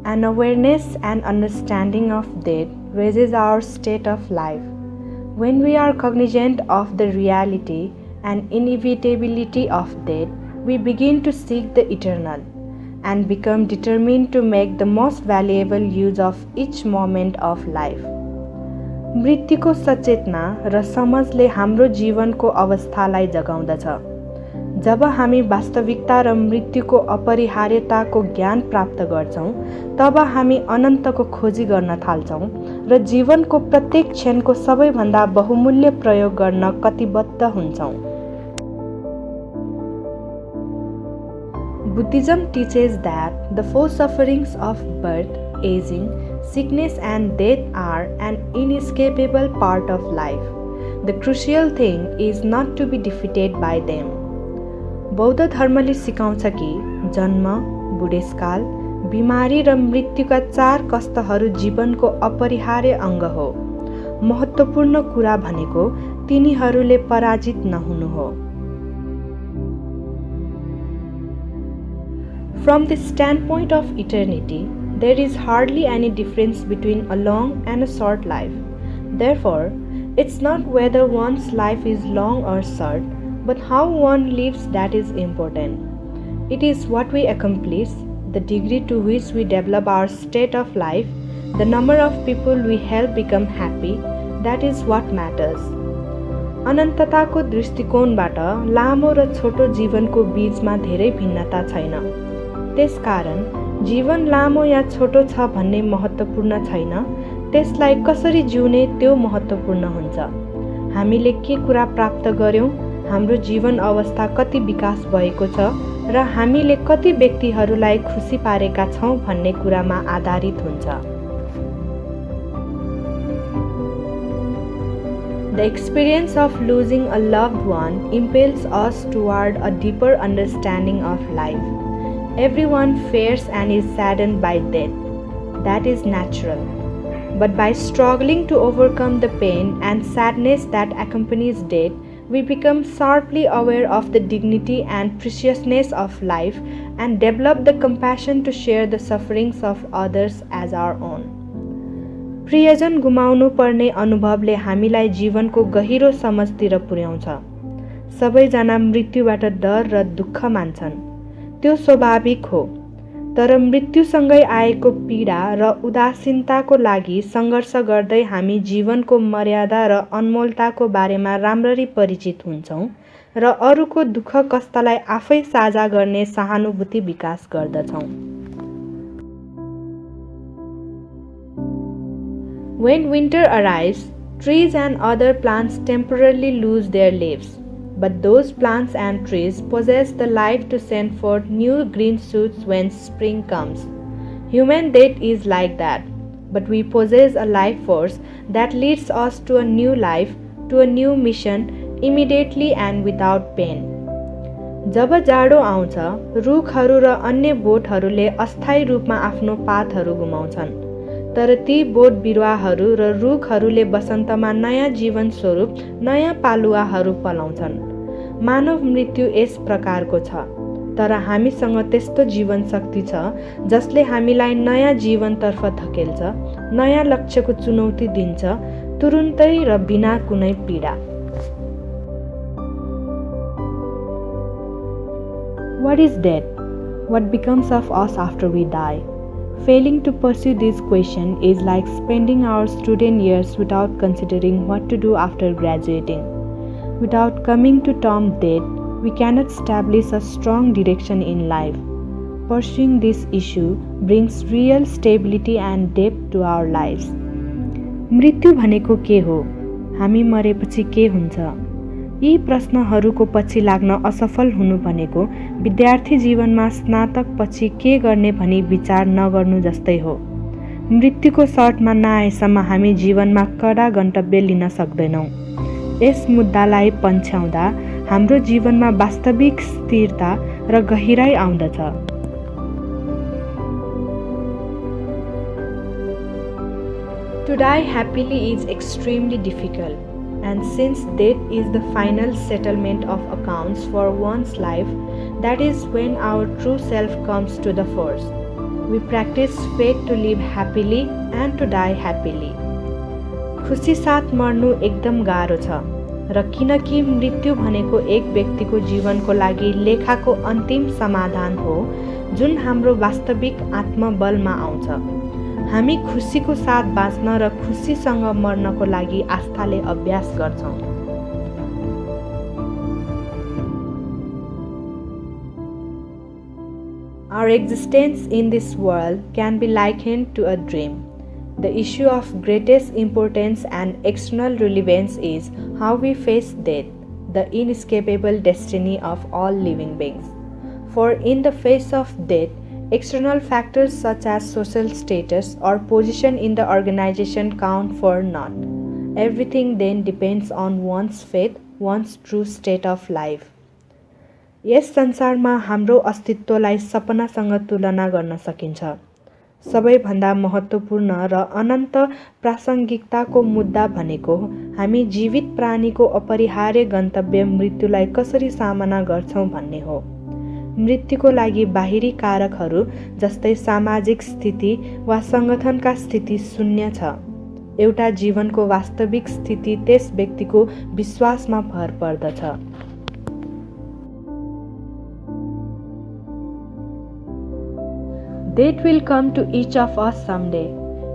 An awareness and understanding of death raises our state of life. When we are cognizant of the reality and inevitability of death, we begin to seek the eternal and become determined to make the most valuable use of each moment of life. मृत्युको सचेतना र समझले हाम्रो जीवनको अवस्थालाई जगाउँदछ। जब हामी वास्तविकता र मृत्युको अपरिहार्यताको ज्ञान प्राप्त गर्छौँ, तब हामी अनन्तको खोजी गर्न थाल्छौँ र जीवनको प्रत्येक क्षणको सबैभन्दा बहुमूल्य प्रयोग गर्न कटिबद्ध हुन्छौँ। Buddhism teaches that the four sufferings of birth, aging, sickness and death are an inescapable part of life. The crucial thing is not to be defeated by them. बौद्ध धर्मले सिकाउँछ कि जन्म, बुढेसकाल, बिमारी र मृत्युका चार कष्टहरू जीवनको अपरिहार्य अङ्ग हो। महत्त्वपूर्ण कुरा भनेको तिनीहरूले पराजित नहुनु हो। From the standpoint of eternity, there is hardly any difference between a long and a short life. Therefore, it's not whether one's life is long or short, but how one lives that is important. It is what we accomplish, the degree to which we develop our state of life, the number of people we help become happy, that is what matters. अनन्तताको दृष्टिकोणबाट लामो र छोटो जीवनको बीचमा धेरै भिन्नता छैन। त्यसकारण जीवन लामो या छोटो छ भन्ने महत्त्वपूर्ण छैन, त्यसलाई कसरी जिउने त्यो महत्त्वपूर्ण हुन्छ। हामीले के कुरा प्राप्त गर्यौं, हाम्रो जीवन अवस्था कति विकास भएको छ र हामीले कति व्यक्तिहरूलाई खुसी पारेका छौं भन्ने कुरामा आधारित हुन्छ। The experience of losing a loved one impels us toward a deeper understanding of life. Everyone fears and is saddened by death. That is natural. But by struggling to overcome the pain and sadness that accompanies death, we become sharply aware of the dignity and preciousness of life and develop the compassion to share the sufferings of others as our own. प्रियजन गुमाउनु पर्ने अनुभवले हामीलाई जीवनको गहिरो समझतिर पुर्याउँछ। सबैजना मृत्युबाट डर र दुःख मान्छन्, त्यो स्वाभाविक हो। तर मृत्युसँगै आएको पीडा र उदासीनताको लागि सङ्घर्ष गर्दै हामी जीवनको मर्यादा र अनमोलताको बारेमा राम्ररी परिचित हुन्छौँ र अरूको दुःख कष्टलाई आफै साझा गर्ने सहानुभूति विकास गर्दछौँ। When winter arrives, trees and other plants temporarily lose their leaves. But those plants and trees possess the life to send forth new green shoots when spring comes. Human death is like that, but we possess a life force that leads us to a new life, to a new mission, immediately and without pain. जब जाडो आउँछ, रुखहरू र अन्य बोटहरूले अस्थायी रूपमा आफ्नो पातहरू गुमाउँछन्, तर ती बोट बिरुवाहरू र रुखहरूले वसन्तमा नयाँ जीवन स्वरूप नयाँ पालुवाहरू पलाउँछन्। मानव मृत्यु यस प्रकारको छ, तर हामीसँग त्यस्तो जीवन शक्ति छ जसले हामीलाई नयाँ जीवनतर्फ धकेल्छ, नयाँ लक्ष्यको चुनौती दिन्छ, तुरुन्तै र बिना कुनै पीडा। What is death? What becomes of us after we die? Failing to pursue this question is like spending our student years without considering what to do after graduating. Without coming to terms with death, we cannot establish a strong direction in life. Pursuing this issue brings real stability and depth to our lives. मृत्यु भनेको के हो? हामी मरेपछि के हुन्छ? यी प्रश्नहरूको पछि लाग्न असफल हुनु भनेको विद्यार्थी जीवनमा स्नातक पछि के गर्ने भनी विचार नगर्नु जस्तै हो। मृत्युको सर्टमा नआएसम्म हामी जीवनमा कडा गन्तव्य लिन सक्दैनौँ। यस मुद्दालाई पन्छ्याउँदा हाम्रो जीवनमा वास्तविक स्थिरता र गहिराई आउँदछ। To die happily is extremely difficult. And since death is the final settlement of accounts for one's life, that is when our true self comes to the fore. We practice faith to live happily and to die happily. खुसी साथ मर्नु एकदम गाह्रो छ र किनकि मृत्यु भनेको एक व्यक्तिको जीवनको लागि लेखाको अन्तिम समाधान हो जुन हाम्रो वास्तविक आत्मबलमा आउँछ। हामी खुसीको साथ बाँच्न र खुसीसँग मर्नको लागि आस्थाले अभ्यास गर्छौँ। Our existence in this world can be likened to a dream. The issue of greatest importance and external relevance is how we face death, the inescapable destiny of all living beings. For in the face of death, external factors such as social status or position in the organization count for naught. Everything then depends on one's faith, one's true state of life. यस संसारमा हाम्रो अस्तित्वलाई सपनासँग तुलना गर्न सकिन्छ। सबैभन्दा महत्त्वपूर्ण र अनन्त प्रासङ्गिकताको मुद्दा भनेको हामी जीवित प्राणीको अपरिहार्य गन्तव्य मृत्युलाई कसरी सामना गर्छौँ भन्ने हो। मृत्युको लागि बाहिरी कारकहरू जस्तै सामाजिक स्थिति वा सङ्गठनका स्थिति शून्य छ। एउटा जीवनको वास्तविक स्थिति त्यस व्यक्तिको विश्वासमा भर पर्दछ। Death will come to each of us someday.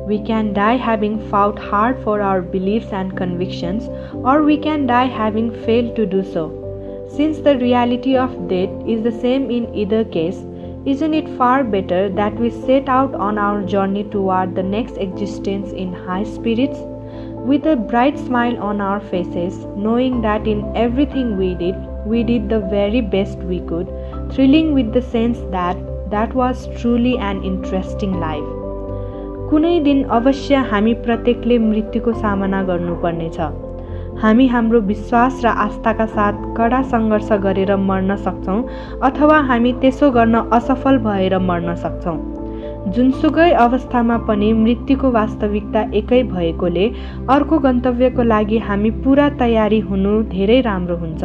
We can die having fought hard for our beliefs and convictions, or we can die having failed to do so. Since the reality of death is the same in either case, isn't it far better that we set out on our journey toward the next existence in high spirits, with a bright smile on our faces, knowing that in everything we did the very best we could, thrilling with the sense that was truly an interesting life. कुनै दिन अवश्य हामी प्रत्येकले मृत्युको सामना गर्नुपर्नेछ। हामी हाम्रो विश्वास र आस्थाका साथ कडा सङ्घर्ष गरेर मर्न सक्छौँ अथवा हामी त्यसो गर्न असफल भएर मर्न सक्छौँ। जुनसुकै अवस्थामा पनि मृत्युको वास्तविकता एकै भएकोले अर्को गन्तव्यको लागि हामी पूरा तयारी हुनु धेरै राम्रो हुन्छ।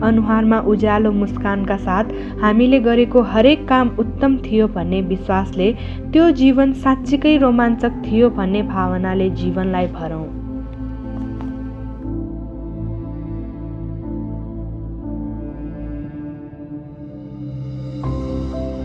अनुहारमा उज्यालो मुस्कानका साथ हामीले गरेको हरेक काम उत्तम थियो भन्ने विश्वासले त्यो जीवन साँच्चीकै रोमाञ्चक थियो भन्ने भावनाले जीवनलाई भरौँ।